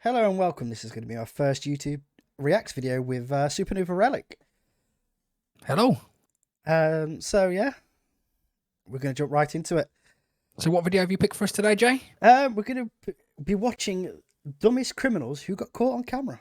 Hello and welcome. This is going to be our first YouTube Reacts video with Supernova Relic. Hello. So yeah, we're going to jump right into it. So what video have you picked for us today, Jay? We're going to be watching Dumbest Criminals Who Got Caught on Camera.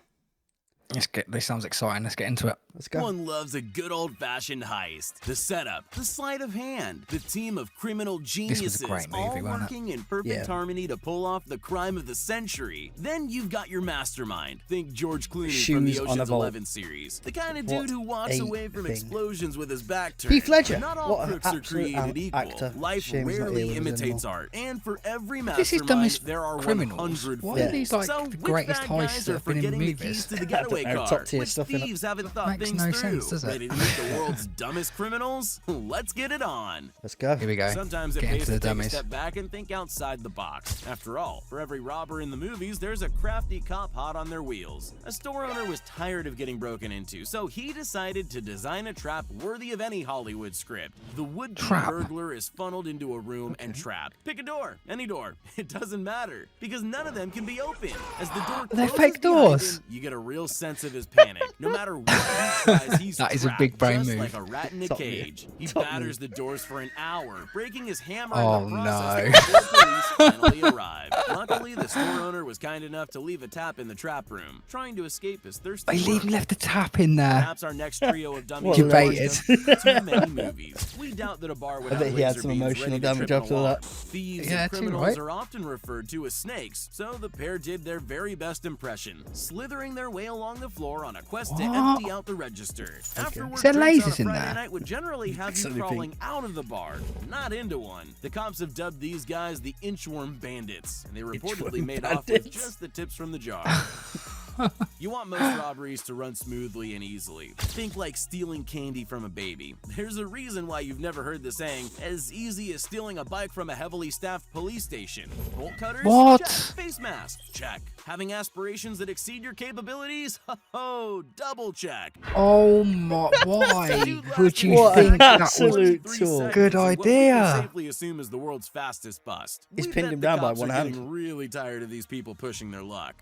This sounds exciting. Let's get into it. Let's go. One loves a good old-fashioned heist. The setup, the sleight of hand, the team of criminal geniuses great movie, all wasn't it? working in perfect harmony to pull off the crime of the century. Then you've got your mastermind. Think George Clooney from the Ocean's 11 series. The kind of dude who walks away from explosions with his back turned. Heath Ledger. Not all crooks are created equal. Actor. Life rarely imitates art. And for every This is mastermind, Dumbest there are Criminals. 100 Why are these like so the greatest heists that have been in movies? To the getaway car. Top tier Which stuff in it. thieves haven't thought Makes things no through? sense, does it? Ready to meet the world's dumbest criminals? Let's get it on. Let's go. Here we go. Sometimes it Get pays into to the take a dummies. step back and think outside the box. After all, for every robber in the movies, there's a crafty cop hot on their wheels. A store owner was tired of getting broken into, so he decided to design a trap worthy of any Hollywood script. The would-be burglar is funneled into a room and trapped. Pick a door, any door. It doesn't matter, because none of them can be opened. As the door They're closes fake behind doors. him, you get a real sense of his panic. No matter what he tries, he's That is a trapped, big brain just move. like a rat in a cage. He Top batters the doors for an hour, breaking his hammer Oh, in the process no. before police finally arrive. Luckily, the store owner was kind enough to leave a tap in the trap room, trying to escape his thirsty They work. even left a tap in there. Perhaps our next trio of dummies Well, debated. too many movies. We doubt that a bar would I have bet he had laser some beams emotional ready to damage trip an after alarm. that. Thieves Yeah, and too, criminals right? are often referred to as snakes, so the pair did their very best impression, slithering their way along the floor on a quest to What? empty out the register. Afterward, Is there drinks on lasers a in Friday there? night would generally have you Absolutely crawling out of the bar, not into one. The cops have dubbed these guys the Inchworm Bandits, and they reportedly Inchworm made off with Bandits. just the tips from the jar. You want most robberies to run smoothly and easily. Think like stealing candy from a baby. There's a reason why you've never heard the saying, as easy as stealing a bike from a heavily staffed police station. Bolt cutters? What? Check. Face mask? Check. Having aspirations that exceed your capabilities? Oh, double check. Oh my! Why would you What an think that was? absolute 23 tool. seconds Good is what we can idea. safely assume is the world's fastest bust. He's We pinned bet him the down by cops one are hand. getting really tired of these people pushing their luck.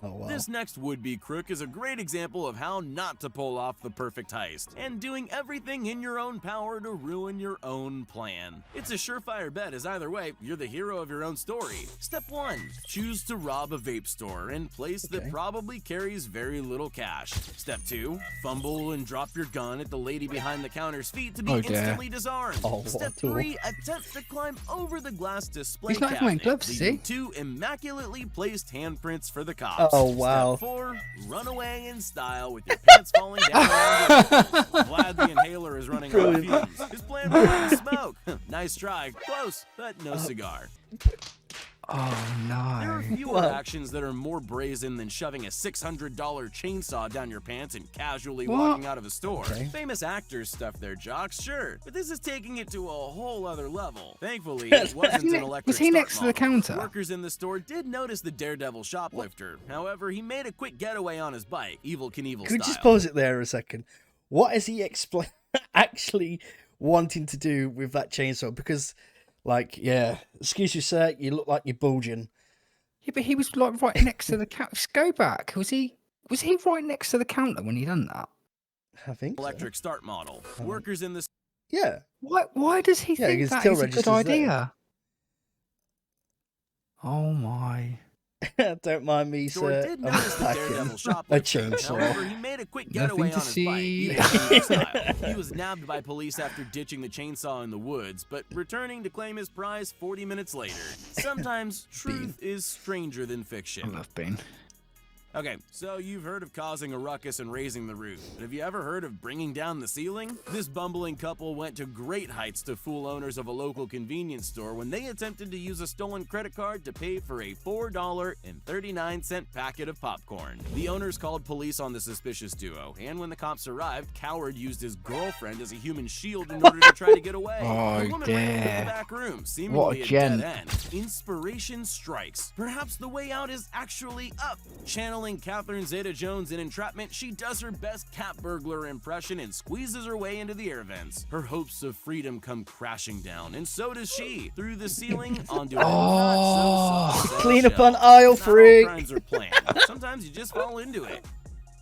Oh wow. This next would-be crook is a great example of how not to pull off the perfect heist, and doing everything in your own power to ruin your own plan. It's a surefire bet, as either way, you're the hero of your own story. Step 1. Choose to rob a vape store in a place that probably carries very little cash. Step 2. Fumble and drop your gun at the lady behind the counter's feet to be Oh, dear. instantly disarmed. Oh, what Step a tool. 3. Attempt to climb over the glass display He's not even cabinet, wearing gloves, is leaving he? 2 immaculately placed handprints for the cops. Oh wow. Step 4, run away in style with your pants falling down around your ankles. Glad the inhaler is running out of fumes. His plan was to smoke. Nice try. Close, but no cigar. Oh There are no! fewer Wow. actions that are more brazen than shoving a $600 chainsaw down your pants and casually What? walking out of a store. Okay. Famous actors stuff their jocks, sure, but this is taking it to a whole other level. Thankfully, it wasn't an electric Was he start next to the model. counter? Workers in the store did notice the daredevil shoplifter. However, he made a quick getaway on his bike, Evel Knievel Could we style. just pause it there a second? What is he actually wanting to do with that chainsaw? Because, like, yeah, excuse you, sir, you look like you're bulging. Yeah, but he was like right next to the counter. Go back. Was he right next to the counter when he done that? I think. So. Electric start model. Workers in the Yeah. Why does he Yeah, think his that till is a good register's there. idea? Oh my! Don't mind me, store sir. did I'm notice the packing daredevil a shoplifter. chainsaw. However, he made a quick Nothing getaway to on his see. bike, Evel Knievel style. He was nabbed by police after ditching the chainsaw in the woods, but returning to claim his prize 40 minutes later. Sometimes truth is stranger than I fiction. love Bean. Okay, so you've heard of causing a ruckus and raising the roof, but have you ever heard of bringing down the ceiling? This bumbling couple went to great heights to fool owners of a local convenience store when they attempted to use a stolen credit card to pay for a $4.39 packet of popcorn. The owners called police on the suspicious duo, and when the cops arrived, Coward used his girlfriend as a human shield in order to try to get away. Oh, The woman ran into dear. the back room, What seemingly a at gent. dead end. Inspiration strikes. Perhaps the way out is actually up, channeling Battling Catherine Zeta-Jones in Entrapment, she does her best cat burglar impression and squeezes her way into the air vents. Her hopes of freedom come crashing down, and so does she, through the ceiling onto a not-so-soft Clean up shell. on aisle Not all 3. crimes are planned. Sometimes you just fall into it.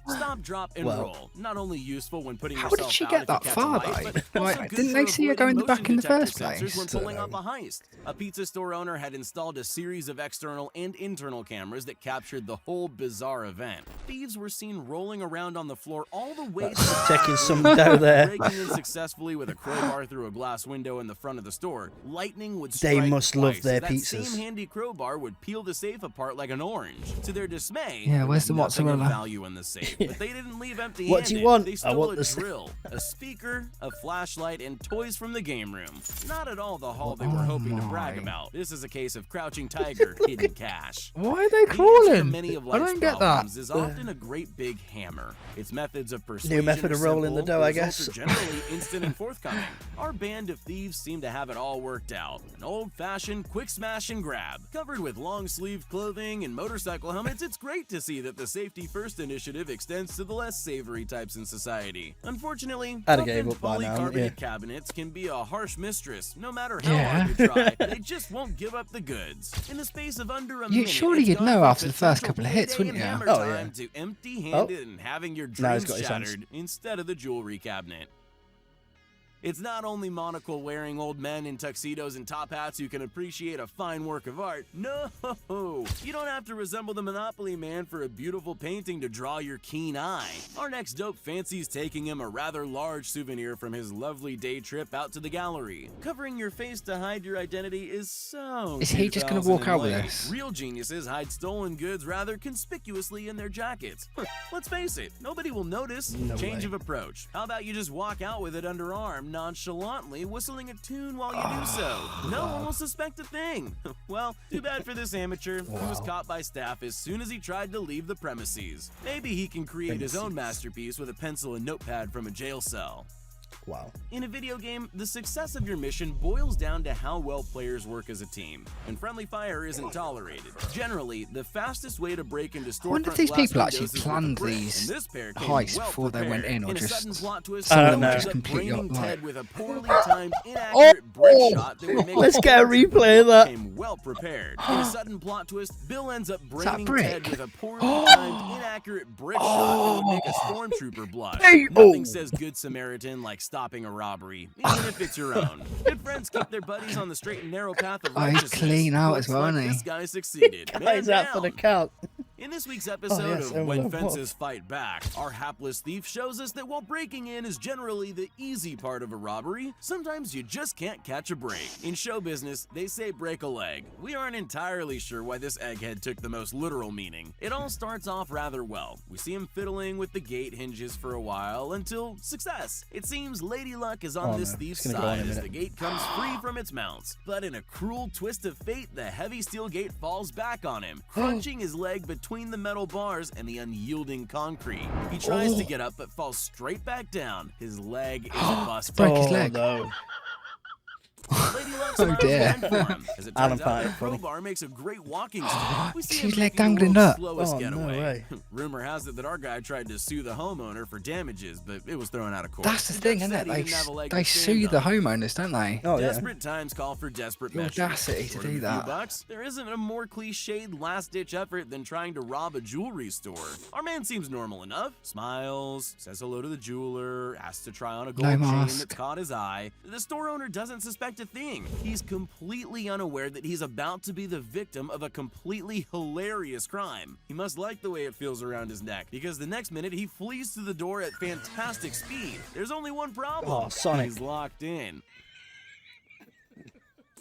Stop, drop, and Well, roll. Not only useful when putting How yourself did she out get if you that catch a far, light, though? but also Like, good didn't for they see her go in the avoiding back in the motion first detector place? sensors when pulling Dunno. off a heist. A pizza store owner had installed a series of external and internal cameras that captured the whole bizarre event. Thieves were seen rolling around on the floor all the way That's checking some dough there. breaking in successfully with a crowbar through a glass window in the front of the store. Lightning would They strike must love twice, their as that pizzas. same handy crowbar would peel the safe apart like an orange. To their dismay, Yeah, there where's was the nothing of mozzarella? value in the safe, but they didn't leave empty-handed. What do you want? They I stole want a this. drill, a speaker, a flashlight, and toys from the game room. Not at all the haul they were Oh hoping to brag my. about. This is a case of crouching tiger, hidden cash. Why are they The answer to crawling? many of I life's don't get that. problems is often a great big hammer. Its methods of persuasion method are of rolling the simple, dough, I results guess. are generally instant and forthcoming. Our band of thieves seem to have it all worked out. An old-fashioned quick smash and grab. Covered with long-sleeved clothing and motorcycle helmets, it's great to see that the Safety First initiative extends to the less savory types in society. Unfortunately, I'd have gave toughened up by now, polycarbonate yeah. cabinets can be a harsh mistress. No matter how Yeah. hard you try, they just won't give up the goods. In the space of under a minute, Surely it's you'd gone know from after the first potential couple of hits, payday wouldn't and you? hammer Oh, yeah. time to empty-handed and having your Now he's dreams got his hands. shattered instead of the jewelry cabinet. It's not only monocle-wearing old men in tuxedos and top hats who can appreciate a fine work of art. No! You don't have to resemble the Monopoly Man for a beautiful painting to draw your keen eye. Our next dope fancies taking him a rather large souvenir from his lovely day trip out to the gallery. Covering your face to hide your identity is so Is he just gonna walk out with 2008. this? Real geniuses hide stolen goods rather conspicuously in their jackets. Let's face it, nobody will notice. No Change way. of approach. How about you just walk out with it underarm, nonchalantly whistling a tune while you do so? No one will suspect a thing. Well, too bad for this amateur. He was Wow. caught by staff as soon as he tried to leave the premises. Maybe he can create his own masterpiece with a pencil and notepad from a jail cell. Wow. In a video game, the success of your mission boils down to how well players work as a team, and friendly fire isn't tolerated. Generally, the fastest way to break into storefront wonder if these glass people actually windows is with a planned brick, these and this pair came heists well before they went prepared. in, or In a just sudden plot twist, I don't someone know. ends Just up completely braining like- Ted with a poorly timed, inaccurate brick shot that would make Let's a get a stormtrooper replay of that. came well prepared. In a sudden plot twist, Bill ends up braining brick? Ted with a poorly timed, inaccurate brick shot that would make a stormtrooper blush. Hey, Nothing oh. says good Samaritan like stopping a robbery, even if it's your own. Good friends keep their buddies on the straight and narrow path of Oh, he's righteousness. clean out Looks as well, like isn't he? This guy succeeded. Man Guys out for the down. count. In this week's episode yes, of and When with a Fences Fight Back, our hapless thief shows us that while breaking in is generally the easy part of a robbery, sometimes you just can't catch a break. In show business, they say break a leg. We aren't entirely sure why this egghead took the most literal meaning. It all starts off rather well. We see him fiddling with the gate hinges for a while until success. It seems Lady Luck is on Oh, this no. thief's It's gonna go on side in a as minute. the gate comes free from its mounts. But in a cruel twist of fate, the heavy steel gate falls back on him, crunching his leg between the metal bars and the unyielding concrete. He tries to get up but falls straight back down. His leg is busted. Break his Oh, leg. no. Lady Luck's Oh, arms dear. bend for him. As it Alan turns out, found the it funny. crowbar makes a great walking stick. We see him His leg making the dangling world's up. slowest Oh, no getaway. way. Rumor has it that our guy tried to sue the homeowner for damages, but it was thrown out of court. That's the thing, judge isn't said it? he didn't have a leg They to stand sue the on. homeowners, don't they? Oh, yeah. Desperate times call for desperate The measures. audacity to Short do of a few that. bucks, there isn't a more cliched last-ditch effort than trying to rob a jewelry store. Our man seems normal enough. Smiles, says hello to the jeweler, asks to try on a gold chain mask. that's caught his eye. The store owner doesn't suspect a thing. He's completely unaware that he's about to be the victim of a completely hilarious crime. He must like the way it feels around his neck, because the next minute he flees to the door at fantastic speed. There's only one problem. Oh, Sonic. He's locked in.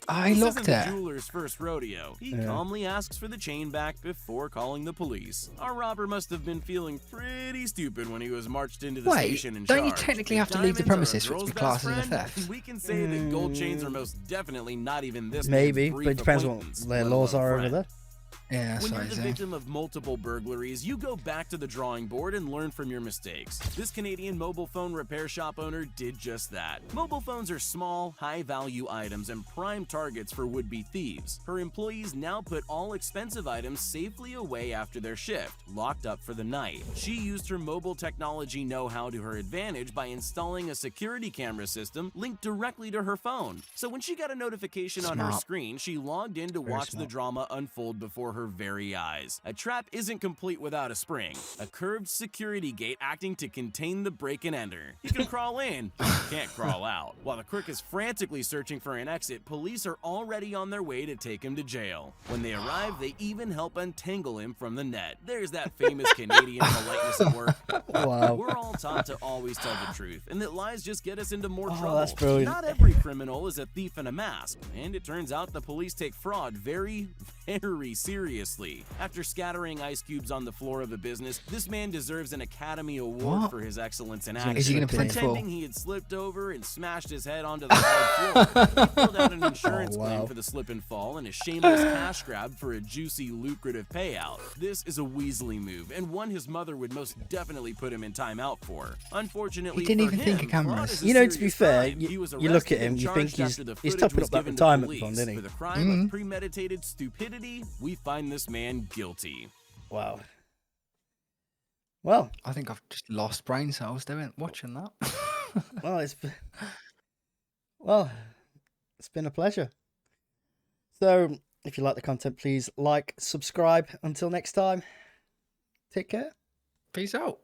I This looked isn't the it. jeweler's first rodeo. He Yeah. calmly asks for the chain back before calling the police. Our robber must have been feeling pretty stupid when he was marched into the Wait, station and don't you charged. technically If have to leave the diamonds are a premises for it to girl's be classed best as a friend, theft? We can say that gold chains are most definitely not even this Maybe, man's but brief it depends what acquaintance, their let laws alone are over friend. there. Yeah, When so you're is the he. victim of multiple burglaries, you go back to the drawing board and learn from your mistakes. This Canadian mobile phone repair shop owner did just that. Mobile phones are small, high-value items and prime targets for would-be thieves. Her employees now put all expensive items safely away after their shift, locked up for the night. She used her mobile technology know-how to her advantage by installing a security camera system linked directly to her phone. So when she got a notification on her Smart. screen, she logged in to Very watch the smart. drama unfold before her very eyes. A trap isn't complete without a spring. A curved security gate acting to contain the break and enter. You can crawl in, but you can't crawl out. While the crook is frantically searching for an exit, police are already on their way to take him to jail. When they arrive, they even help untangle him from the net. There's that famous Canadian politeness at work. Wow. We're all taught to always tell the truth, and that lies just get us into more trouble. That's brilliant. Not every criminal is a thief in a mask, and it turns out the police take fraud very, very seriously. After scattering ice cubes on the floor of a business, this man deserves an Academy Award What? for his excellence in Is action. Is he going to pretend to fall? Pretending he had slipped over and smashed his head onto the hard floor. He filled out an insurance Oh, wow. claim for the slip and fall and a shameless cash grab for a juicy, lucrative payout. This is a Weasley move, and one his mother would most definitely put him in timeout for. Unfortunately, He didn't for even think him, of cameras. fraud is a You know, to be serious fair, crime. He was you look arrested at him, and you think charged he's after the he's footage topping was up that given to retirement police. fund, isn't he? For the crime of premeditated stupidity, we find this man guilty. Wow. Well, I think I've just lost brain cells watching that. well, well, it's been a pleasure. So, if you like the content, please like, subscribe. Until next time, take care. Peace out.